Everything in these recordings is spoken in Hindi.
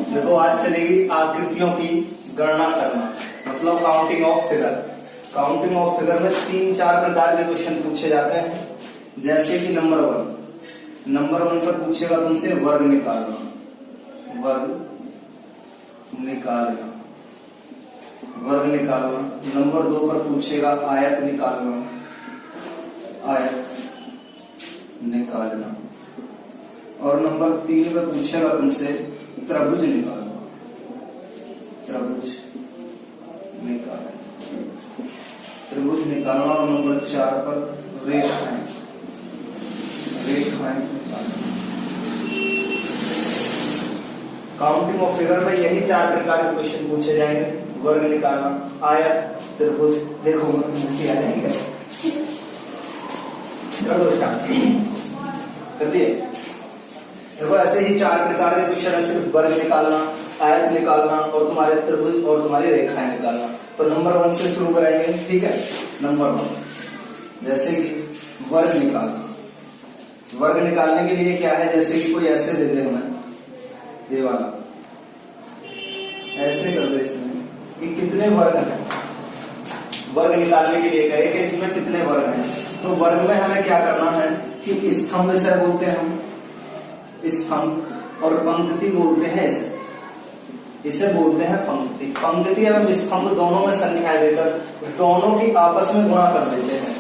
देखो आज चलेगी आकृतियों की गणना करना, मतलब counting of figure. Counting of figure में 3-4 प्रकार के क्वेश्चन पूछे जाते हैं। जैसे कि नंबर 1 पर पूछेगा तुमसे वर्ग निकालना, वर्ग निकालना। नंबर 2 पर पूछेगा आयत निकालना, और नंबर 3 पर पूछेगा तुमसे त्रिभुज निकालना, त्रिभुज निकालना। और नंबर 4 पर रेखाएं निकालना। काउंटिंग ऑफ फिगर में यही 4 प्रकार के क्वेश्चन पूछे जाएंगे। वर्ग निकालना, आयत, त्रिभुज। देखो मुझे आ जाएंगे, कर दो स्टार्ट, कर दिए। देखो ऐसे ही 4 प्रकार के क्वेश्चन है, सिर्फ वर्ग निकालना, आयत निकालना और तुम्हारे त्रिभुज और तुम्हारी रेखाएं निकालना। तो नंबर 1 से शुरू करेंगे, ठीक है। नंबर 1 जैसे कि वर्ग निकालना। वर्ग निकालने के लिए क्या है, जैसे कि कोई ऐसे दे दे हमें, ये वाला ऐसे कर दे इसमें कि कितने वर्ग हैं। वर्ग निकालने के लिए कहे कि इसमें कितने वर्ग हैं। तो वर्ग में हमें क्या करना है कि स्तंभ से बोलते हैं हम, स्तंभ, और पंक्ति बोलते हैं इसे बोलते हैं पंक्ति। पंक्ति एवं स्तंभ दोनों में संख्याएं देकर दोनों की आपस में गुणा कर देते हैं।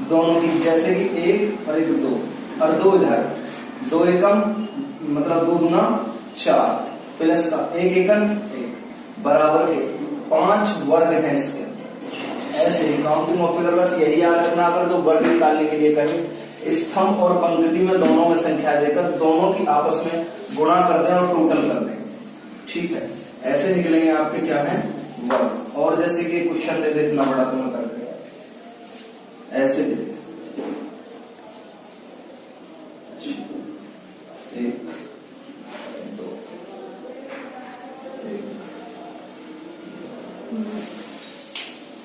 दोनों की, जैसे कि 1 और 1 2 और 2 इधर, 2 एकम मतलब 2 दूना 4 प्लस का 1 एकम 1 बराबर के 5 वर्ग हैं इसके। ऐसे ही काउंटिंग ऑफ फिगर बस यही याद रखना, अगर जो वर्ग निकालने के लिए कहें स्तंभ और पंक्ति में दोनों में संख्या देकर दोनों की आपस में गुणा कर दें और टोटल कर दें, ठीक है। ऐसे निकलेंगे आपके क्या है वर्ग। और जैसे कि क्वेश्चन दे दे इतना बड़ा तुम्हें करके, ऐसे दे 1 2 1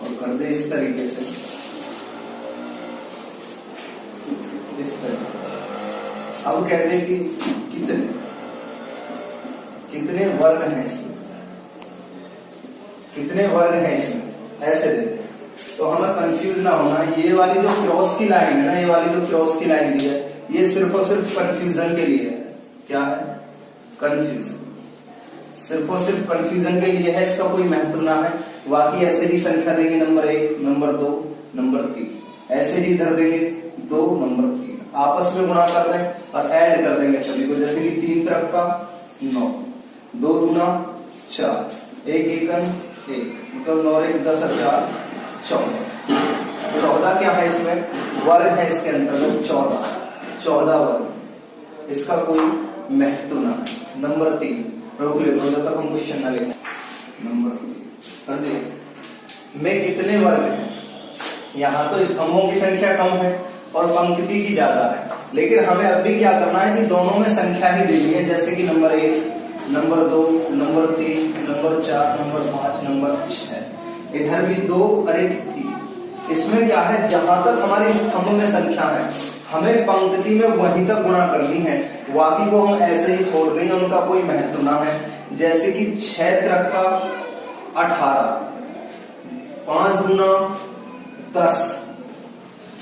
और कर दे इस तरीके से, इस तरीके। अब कहते हैं कि कितने वर्ग हैं इसमें, कितने वर्ग हैं इसमें, ऐसे देते हैं। तो हमें कंफ्यूज ना होना। ये वाली जो क्रॉस की लाइन है ना, ये वाली जो क्रॉस की लाइन दी है, ये सिर्फ और सिर्फ कंफ्यूजन के लिए है। क्या है? कंफ्यूजन, सिर्फ और सिर्फ कंफ्यूजन के लिए है, इसका कोई महत्व ना है। बाकी ऐसे ही संख्या देंगे, नंबर 1, नंबर 2, नंबर 3, ऐसे ही इधर देंगे 2, नंबर 3, आपस में गुणा कर दें और ऐड कर देंगे सभी को। जैसे कि 3 तरफ का 9, 2 दूना 4, 1 एकम 1, मतलब 9 1 10 और 4 14। 14 क्या है इसमें? वर्ग है इसके अंतर्गत 14 वर्ग। इसका कोई महत्व ना है। नंबर 3 रोक ले जब तक हम क्वेश्चन ना लिखें। नंबर 3 कर दिए। में कितने वर्ग हैं? यहाँ तो स्तंभों की संख्या कम है और पंक्ति की ज्यादा है, लेकिन हमें अब भी क्या करना है कि दोनों में संख्या ही देनी है। जैसे कि number 1, number 2, number 3, number 4, number 5, number 6। इधर भी 2 और 1 3। इसमें क्या है, जहां तक हमारे स्तंभ में संख्या है हमें पंक्ति में वहीं तक गुणा करनी है, बाकी को हम ऐसे ही छोड़ देंगे, उनका कोई महत्व ना है। जैसे कि 6 त्रिक का 18, 5 दूना 10,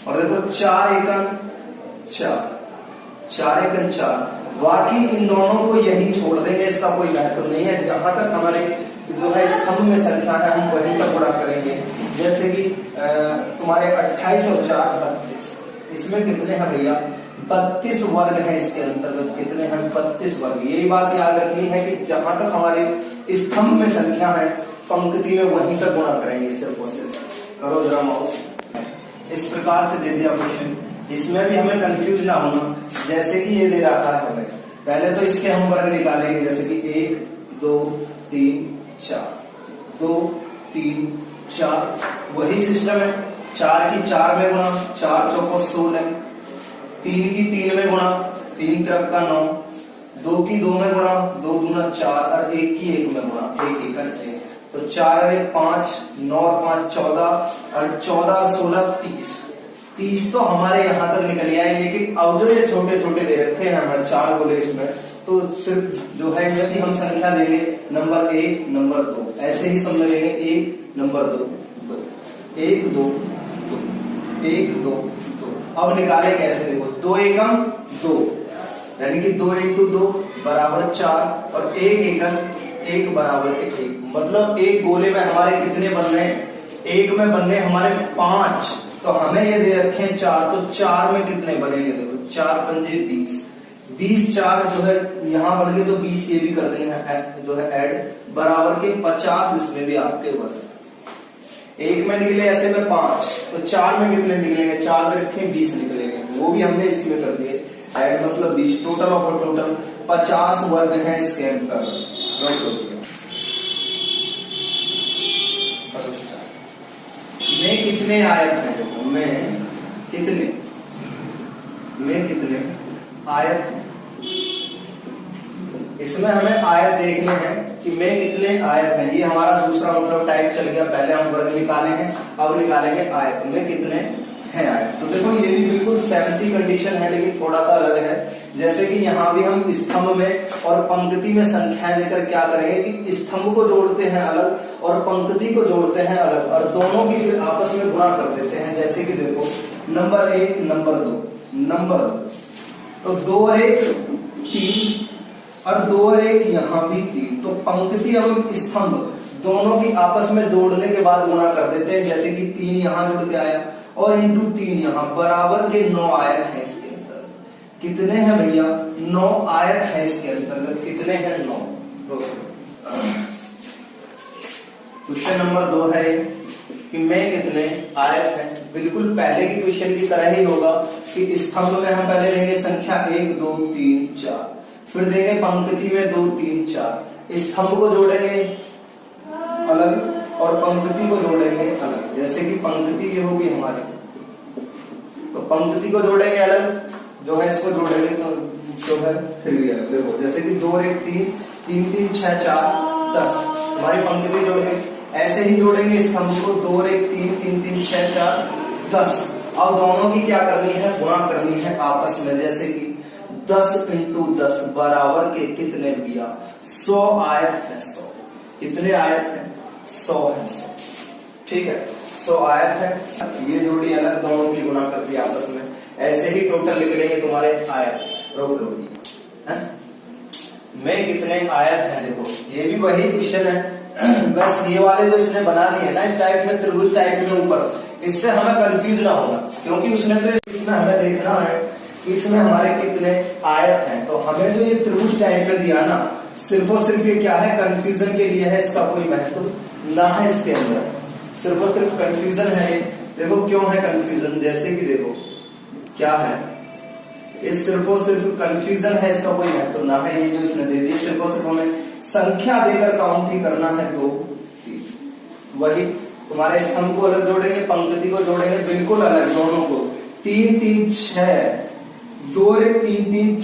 और देखो 4 एकम 4, बाकी इन दोनों को यही छोड़ देंगे, इसका कोई महत्व नहीं है। जहां तक हमारे जो है स्तंभ में संख्या है हम वहीं तक गुणा करेंगे। जैसे कि तुम्हारे 28 और 4 32, इसमें कितने हैं भैया? 32 वर्ग हैं इसके अंतर्गत। कितने हैं? 32 वर्ग। यही बात याद रखनी है कि जहां तक हमारे स्तंभ में संख्या है पंक्ति में वहीं तक गुणा करेंगे, सिर्फ और सिर्फ। करो जरा माउस। इस प्रकार से दे दिया क्वेश्चन। इसमें भी हमें कंफ्यूज ना होना। जैसे कि ये दे रहा है हमें, पहले तो इसके हम वर्ग निकालेंगे। जैसे कि 1 2 3 4, 2 3 4, वही सिस्टम है। 4 की 4 में गुणा, 4 चौको 16, 3 की 3 में गुणा, 3 त्रिक का 9, 2 की 2 में गुणा, 2 दूना 4 और 1 की 1 में गुणा, 1 एकम 1। तो 4 और 1 5, 9 और 5 14, और 14 और 16 30 तो हमारे यहाँ तक निकल आए। लेकिन अब जो ये छोटे छोटे दे रखे हैं हमें 4 गोले, इसमें तो सिर्फ जो है जब भी हम संख्या देंगे नंबर 1 नंबर 2 ऐसे ही सब लगेंगे 1 नंबर 2 2 1 2 2 1 2 2। अब निकालेंगे ऐसे, देखो 2 एकम 2 यानी कि 2 इंटू 2 बराबर 4 और 1 एकम 1 बराबर 1। मतलब एक गोले में हमारे कितने बन रहे हैं, एक में बनने हमारे 5, तो हमें ये दे रखे हैं 4, तो 4 में कितने बनेंगे, देखो 4 पंजे 20, 20 4 जो है यहाँ बन गए, तो 20 ये भी कर देंगे जो है ऐड, बराबर के 50 इसमें भी आपके बन। एक में निकले ऐसे में 5, तो 4 में कितने निकलेंगे, 4 में रखे 20 निकलेंगे, वो भी हमने इसी में कर दिए ऐड, मतलब 20। टोटल ऑफ टोटल 50 वर्ग है इसके अंदर। में कितने आयत हैं, देखो में कितने आयत हैं, इसमें हमें आयत देखने हैं कि में कितने आयत हैं। ये हमारा दूसरा मतलब टाइप चल गया, पहले हम वर्ग निकाले हैं, अब निकालेंगे आयत, में कितने हैं आयत। तो देखो ये भी बिल्कुल सेम सी कंडीशन है, लेकिन थोड़ा सा अलग है। जैसे कि यहाँ भी हम स्तंभ में और पंक्ति में संख्याएं देकर क्या करेंगे कि स्तंभ को जोड़ते हैं अलग और पंक्ति को जोड़ते हैं अलग, और दोनों की फिर आपस में गुणा कर देते हैं। जैसे कि देखो नंबर 1 नंबर 2 तो 2 और 1 3 और 2 और 1 यहाँ भी 3, तो पंक्ति और स्तंभ दोनों की आपस में जोड़ने के बाद गुणा कर देते हैं। जैसे कि 3 यहाँ जुड़ के आया और इंटू 3 यहाँ, बराबर के 9 आयत है इसके अंतर्गत। कितने हैं भैया, 9 आयत है इसके अंतर्गत। कितने हैं, 9। क्वेश्चन नंबर 2 है कि में कितने आयत हैं। बिल्कुल पहले की क्वेश्चन की तरह ही होगा कि स्तंभ में हम पहले देंगे संख्या 1 2 3 4, फिर देंगे पंक्ति में 2 3 4, स्तंभ को जोड़ेंगे अलग और पंक्ति को जोड़ेंगे अलग। जैसे कि पंक्ति ये होगी हमारी, तो पंक्ति को जोड़ेंगे अलग, जो है इसको जोड़ेंगे तो जो है फिर भी अलग। देखो जैसे कि 2 और 1 3 3 3 6 4 10, हमारी पंक्ति जोड़ेंगे। ऐसे ही जोड़ेंगे स्तंभ को, 2 और 1 3 3 3 6 4 10। अब दोनों की क्या करनी है, गुणा करनी है आपस में। जैसे कि 10 इंटू 10 बराबर के कितने भैया, 100 आयत है। 100 कितने आयत है, 100 है 100। ठीक है, 100 आयत है। ये जोड़ी अलग, दोनों की गुणा कर दी आपस में। ऐसे ही टोटल निकलेंगे तुम्हारे आयत। रोक लो में कितने आयत है। देखो ये भी वही क्वेश्चन है, बस ये वाले जो इसने बना दिए ना इस टाइप में, त्रिभुज टाइप में ऊपर, इससे हमें कंफ्यूज ना होना, क्योंकि उसने तो इसमें हमें देखना है कि इसमें हमारे कितने आयत हैं। तो हमें जो ये त्रिभुज टाइप में दिया ना, सिर्फ और सिर्फ ये क्या है, कंफ्यूजन के लिए है, इसका कोई महत्व ना है इसके अंदर, सिर्फ और सिर्फ कंफ्यूजन है ये। देखो क्यों है कंफ्यूजन, जैसे कि देखो क्या है, ये सिर्फ और सिर्फ कंफ्यूजन है, इसका कोई महत्व ना है। ये जो इसने दे दी, सिर्फ और सिर्फ हमें संख्या देकर काउंट ही करना है। 2 3, वही तुम्हारे स्तंभ को अलग जोड़ेंगे, पंक्ति को जोड़ेंगे बिल्कुल अलग, दोनों को 3 3 6, 2 और 1 3 3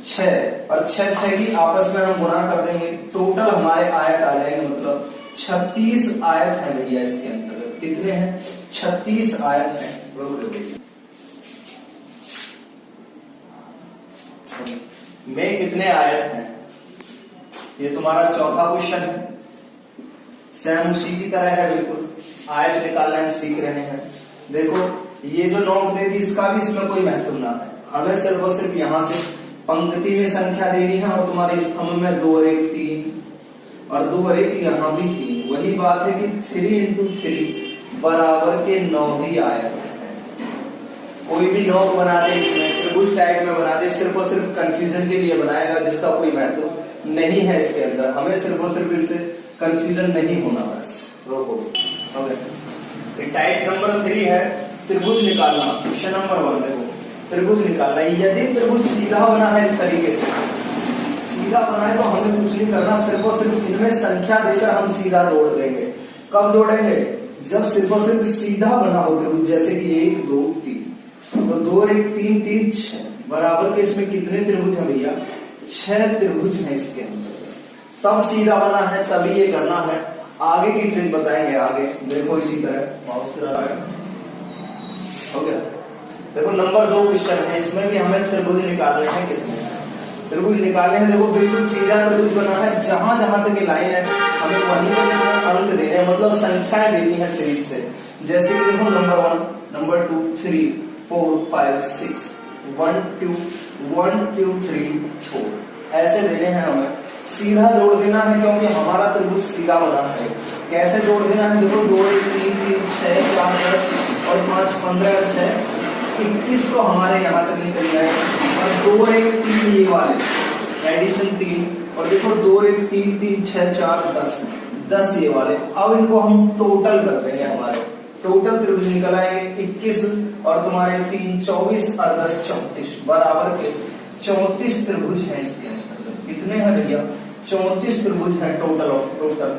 6 और 6 6 की आपस में हम गुणा कर देंगे। टोटल हमारे आयत आ जाएंगे, मतलब 36 आयत है भैया इसके अंतर्गत। कितने हैं, 36 आयत है। में कितने आयत हैं, ये तुम्हारा चौथा क्वेश्चन है। सेम उसी की तरह है, बिल्कुल आयत निकालना हम सीख रहे हैं। देखो ये जो नोक दे दी, इसका भी इसमें कोई महत्व ना है, हमें सिर्फ और सिर्फ यहाँ से पंक्ति में संख्या देनी है, और तुम्हारे स्तंभ में 2 और 1 3 और 2 और 1 यहाँ भी 3। वही बात है कि 3 इंटू 3 बराबर के 9 ही आयत है। कोई भी नोक बना दे इसमें, त्रिभुज टाइप में बना दे, सिर्फ और सिर्फ कंफ्यूजन के लिए बनाएगा, जिसका कोई महत्व नहीं है इसके अंदर। हमें सिर्फ और सिर्फ इनसे कंफ्यूजन नहीं होना, बस रोको। ओके, टाइप नंबर 3 है त्रिभुज निकालना। क्वेश्चन नंबर 1 देखो, त्रिभुज निकालना। यदि त्रिभुज सीधा बना है इस तरीके से, सीधा बना है, तो हमें कुछ नहीं करना, सिर्फ और सिर्फ इनमें संख्या देकर हम सीधा जोड़ देंगे। कब जोड़ेंगे, जब सिर्फ और सिर्फ सीधा बना हो त्रिभुज, जैसे कि 1 2 3, तो 2 और 1 3 3 6 बराबर के इसमें कितने त्रिभुज है भैया, 6 त्रिभुज है इसके अंदर। तब सीधा बना है, तभी ये करना है। आगे की ट्रिक बताएंगे आगे। देखो इसी तरह हो गया। देखो नंबर 2 क्वेश्चन है, इसमें भी हमें त्रिभुज निकालने हैं। कितने, त्रिभुज निकाले हैं। देखो बिल्कुल सीधा त्रिभुज बना है, जहां जहां तक ये लाइन है हमें वहीं तक इसमें अंक देने हैं, मतलब संख्याएं देनी है सीरीज से। जैसे कि देखो नंबर 1, नंबर 2, 3, 4, 5, 6, 1 2 1 2 3 4 ऐसे देने हैं हमें। सीधा जोड़ देना है क्योंकि हमारा त्रिभुज सीधा बना है। कैसे जोड़ देना है? देखो 2 1 3 3 6 4 10 और 5 15 6 21 तो हमारे यहाँ तक निकल जाएगा। और 2 1 3 ये वाले एडिशन 3 और देखो 2 1 3 3 6 4 10 10 ये वाले। अब इनको हम टोटल कर देंगे, हमारे टोटल त्रिभुज निकल आएंगे 21 और तुम्हारे 3 24 और 10 34 बराबर के 34 त्रिभुज है इसके अंदर। कितने हैं भैया? 34 त्रिभुज है टोटल ऑफ टोटल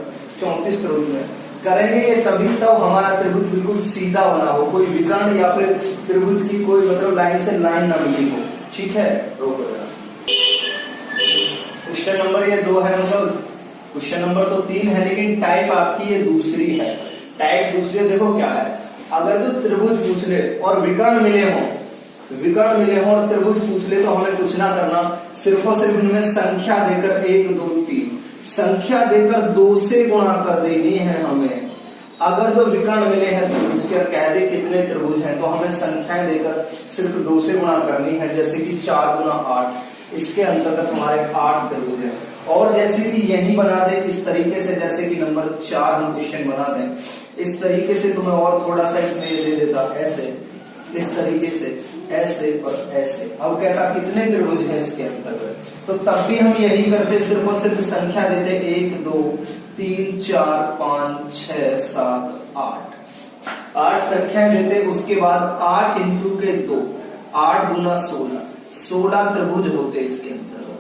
34 त्रिभुज है। करेंगे ये तभी तब हमारा त्रिभुज बिल्कुल सीधा बना हो, कोई विकर्ण या फिर त्रिभुज की कोई मतलब लाइन से लाइन ना मिली हो। ठीक है, रोको जरा। क्वेश्चन नंबर ये 2 है, मतलब क्वेश्चन नंबर तो 3 है लेकिन टाइप आपकी ये दूसरी है। टाइप दूसरी देखो क्या है। अगर तो त्रिभुज पूछ ले और विकर्ण मिले हो, और त्रिभुज पूछ ले तो हमें कुछ ना करना, सिर्फ और सिर्फ इनमें संख्या देकर 1 2 3 संख्या देकर 2 से गुणा कर देनी है हमें। अगर जो विकर्ण मिले हैं त्रिभुज के कह दे कितने त्रिभुज हैं तो हमें संख्याएं देकर सिर्फ 2 से गुणा करनी है। जैसे कि 4 गुना 8, इसके अंतर्गत हमारे 8 त्रिभुज है। और जैसे कि यही बना दे इस तरीके से, जैसे कि नंबर 4 हम क्वेश्चन बना दें इस तरीके से, तुम्हें और थोड़ा सा इसमें दे देता ऐसे, इस तरीके से ऐसे और ऐसे। अब कहता कितने त्रिभुज हैं इसके अंतर्गत, तो तब भी हम यही करते, सिर्फ और सिर्फ संख्या देते 1 2 3 4 5 6 7 8 संख्याएं देते। उसके बाद 8 इंटू के 2 8 गुना 16 त्रिभुज होते इसके अंतर्गत।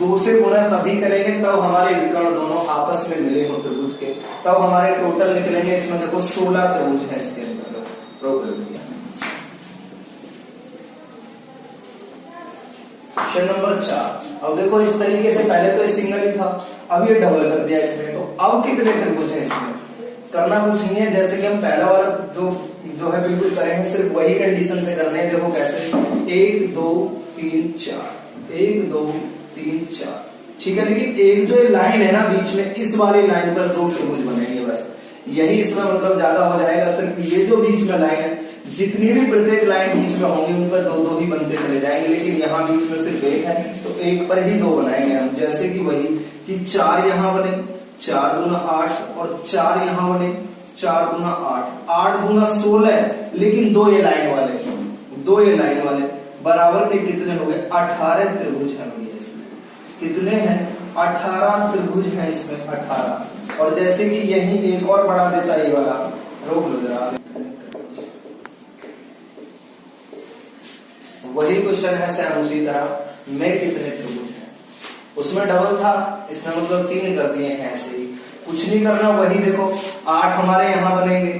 2 से गुणा तभी करेंगे तब हमारे विकर्ण दोनों आपस में मिले हो त्रिभुज के, तब हमारे टोटल निकलेंगे। इसमें देखो 16 त्रिभुज है इसके अंतर्गत। Question number 4। अब देखो इस तरीके से, पहले तो सिंगल ही था, अब ये डबल कर दिया इसमें, तो अब कितने त्रिभुज हैं इसमें? करना कुछ नहीं है, जैसे कि हम पहला वाला जो है बिल्कुल करें हैं, सिर्फ वही कंडीशन से करने हैं। देखो कैसे 1 2 3 4 1 2 3 4 ठीक है। लेकिन एक जो लाइन है ना बीच में, इस वाली लाइन पर 2 त्रिभुज बनेंगे बस, यही इसमें मतलब ज्यादा हो जाएगा। सिर्फ ये जो बीच में लाइन है, जितनी भी प्रत्येक लाइन बीच में होंगी उन पर 2 2 ही बनते चले जाएंगे। लेकिन यहाँ बीच में सिर्फ 1 है तो 1 पर ही 2 बनाएंगे हम। जैसे कि वही कि 4 यहाँ बने 4 गुना 8 और 4 यहाँ बने 4 गुना 8 गुना 16, लेकिन 2 ये लाइन वाले बराबर के कितने हो गए? 18 त्रिभुज है इसमें। कितने हैं? 18 त्रिभुज है इसमें, 18। और जैसे कि यही एक और बढ़ा देता ये वाला, रोक लो जरा। वही क्वेश्चन है सेम उसी तरह में, कितने त्रिभुज हैं? उसमें डबल था, इसमें मतलब 3 कर दिए हैं। ऐसे ही कुछ नहीं करना, वही देखो 8 हमारे यहाँ बनेंगे,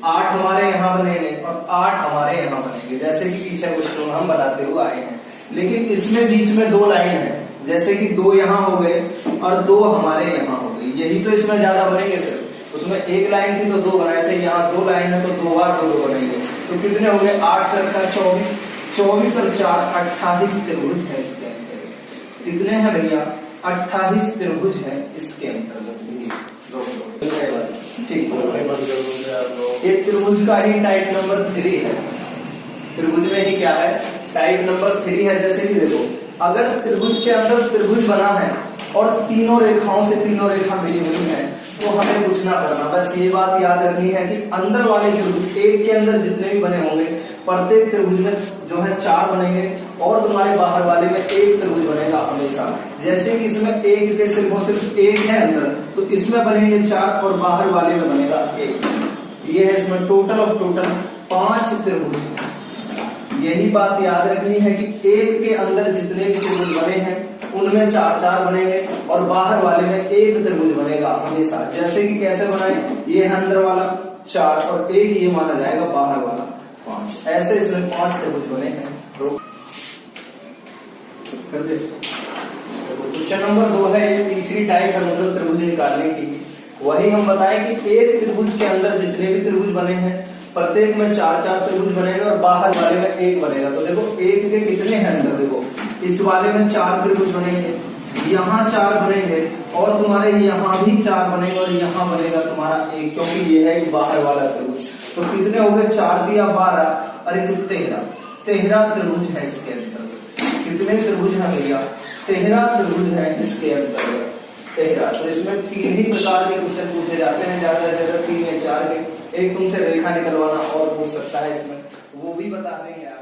8 हमारे यहाँ बनेंगे और 8 हमारे यहाँ बनेंगे, जैसे कि पीछे क्वेश्चन हम बनाते हुए आए हैं। लेकिन इसमें बीच में 2 लाइन है, जैसे कि 2 यहाँ हो गए और 2 हमारे यहाँ हो गए, यही तो इसमें ज्यादा बनेंगे सर। उसमें 1 लाइन थी तो 2 बनाए थे, यहाँ 2 लाइन है तो 2 बार 2 बनेंगे। तो कितने हो गए? 8 का 24 24 और 4 28 त्रिभुज है इसके अंतर्गत। कितने हैं भैया? 28 त्रिभुज है इसके अंतर्गत। ठीक, ये त्रिभुज का ही टाइप नंबर 3 है। त्रिभुज में ही क्या है? टाइप नंबर 3 है। जैसे कि देखो, अगर त्रिभुज के अंदर त्रिभुज बना है और तीनों रेखाओं से तीनों रेखा मिली हुई है तो हमें कुछ ना करना, बस ये बात याद रखनी है कि अंदर वाले त्रिभुज, एक के अंदर जितने भी बने होंगे प्रत्येक त्रिभुज में जो है 4 बनेंगे और तुम्हारे बाहर वाले में 1 त्रिभुज बनेगा हमेशा। जैसे कि इसमें 1 के सिर्फ 1 है अंदर, तो इसमें बनेंगे 4 और बाहर वाले में बनेगा 1। ये है इसमें टोटल ऑफ टोटल 5 त्रिभुज। यही बात याद रखनी है कि 1 के अंदर जितने भी त्रिभुज बने हैं उनमें 4 बनेंगे और बाहर वाले में 1 त्रिभुज बनेगा हमेशा। जैसे कि कैसे बनाए, ये है अंदर वाला 4 और 1 ये माना जाएगा बाहर वाला 5। ऐसे इसमें 5 त्रिभुज बने हैं। क्वेश्चन नंबर 2 है, ये तीसरी टाइप है मतलब त्रिभुज निकालने की। वही हम बताएं कि एक त्रिभुज के अंदर जितने भी त्रिभुज बने हैं प्रत्येक में 4 त्रिभुज बनेगा और बाहर वाले में 1 बनेगा। तो देखो 1 के कितने हैं अंदर? देखो इस वाले में 4 त्रिभुज बनेंगे, यहाँ 4 बनेंगे और तुम्हारे यहाँ भी 4 बनेंगे और यहाँ बनेगा तुम्हारा 1, क्योंकि ये है एक बाहर वाला त्रिभुज। तो कितने हो गए, 4 दिया 12 और 13 त्रिभुज है इसके अंतर्गत। कितने त्रिभुज है भैया, 13 त्रिभुज है इसके अंतर्गत, 13। तो इसमें 3 ही प्रकार के क्वेश्चन पूछे जाते हैं, ज्यादा से ज्यादा 3 या 4 के। एक तुमसे रेखा निकलवाना और पूछ सकता है इसमें, वो भी बता देंगे आप।